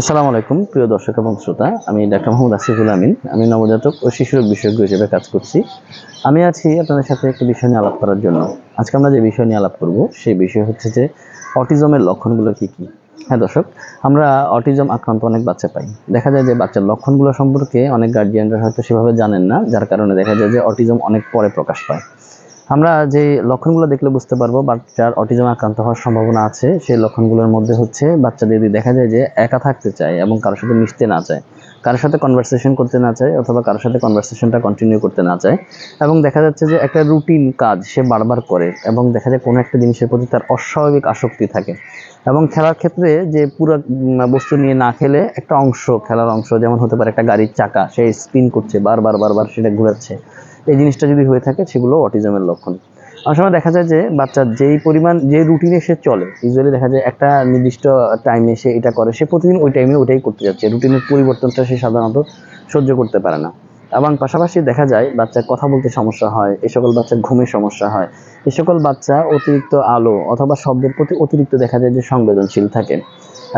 আসসালামু আলাইকুম প্রিয় দর্শক এবং শ্রোতা। আমি ডাক্তার মোহাম্মদ আসিফুল আমিন। আমি নবজাতক ও শিশুরোগ বিশেষজ্ঞ হিসেবে কাজ করছি। আমি আছি আপনাদের সাথে একটা বিষয় নিয়ে আলাপ করার জন্য। আজকে আমরা যে বিষয় নিয়ে আলাপ করব সেই বিষয় হচ্ছে যে অটিজমের লক্ষণগুলো কি কি। হ্যাঁ দর্শক, আমরা অটিজম আক্রান্ত অনেক বাচ্চা পাই। দেখা যায় যে বাচ্চার লক্ষণগুলো সম্পর্কে অনেক গার্জিয়ানরা হয়তো সেভাবে জানেন না, যার কারণে দেখা যায় যে অটিজম অনেক পরে প্রকাশ পায়। আমরা যে লক্ষণগুলো দেখলে বুঝতে পারবো বাচ্চার অটিজম আক্রান্ত হওয়ার সম্ভাবনা আছে, সেই লক্ষণগুলোর মধ্যে হচ্ছে বাচ্চা যদি দেখা যায় যে একা থাকতে চায় এবং কারোর সাথে মিশতে না চায়, কারোর সাথে কনভারসেশন করতে না চায় অথবা কারোর সাথে কনভারসেশনটা কন্টিনিউ করতে না চায়, এবং দেখা যাচ্ছে যে একটা রুটিন কাজ সে বারবার করে এবং দেখা যায় কোনো একটা জিনিসের প্রতি তার অস্বাভাবিক আসক্তি থাকে, এবং খেলার ক্ষেত্রে যে পুরো বস্তু নিয়ে না খেলে একটা অংশ, খেলার অংশ যেমন হতে পারে একটা গাড়ির চাকা, সে স্পিন করছে বারবার বারবার সেটা ঘোরাচ্ছে, এই জিনিসটা যদি হয়ে থাকে সেগুলো অটিজমের লক্ষণ। অনেক সময় দেখা যায় যে বাচ্চার যেই পরিমাণ যে রুটিনে সে চলে, ইউজুয়ালি দেখা যায় একটা নির্দিষ্ট টাইমে সে এটা করে, সে প্রতিদিন ওই টাইমে ওইটাই করতে যাচ্ছে, রুটিনের পরিবর্তনটা সে সাধারণত সহ্য করতে পারে না। এবং পাশাপাশি দেখা যায় বাচ্চার কথা বলতে সমস্যা হয়, এই সকল বাচ্চার ঘুমের সমস্যা হয়, এই সকল বাচ্চা অতিরিক্ত আলো অথবা শব্দের প্রতি অতিরিক্ত দেখা যায় যে সংবেদনশীল থাকে,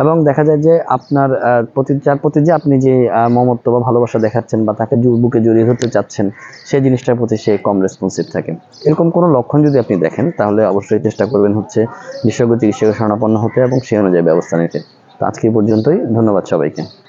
এবং দেখা যায় যে আপনার যার প্রতি যে আপনি যে মমত্ব বা ভালোবাসা দেখাচ্ছেন বা তাকে বুকে জড়িয়ে ধরতে চাচ্ছেন, সেই জিনিসটার প্রতি সে কম রেসপন্সিভ থাকে। এরকম কোনো লক্ষণ যদি আপনি দেখেন তাহলে অবশ্যই চেষ্টা করবেন হচ্ছে বিশেষজ্ঞ চিকিৎসকের শরণাপন্ন হতে এবং সেই অনুযায়ী ব্যবস্থা নিতে। তো আজকে এই পর্যন্তই, ধন্যবাদ সবাইকে।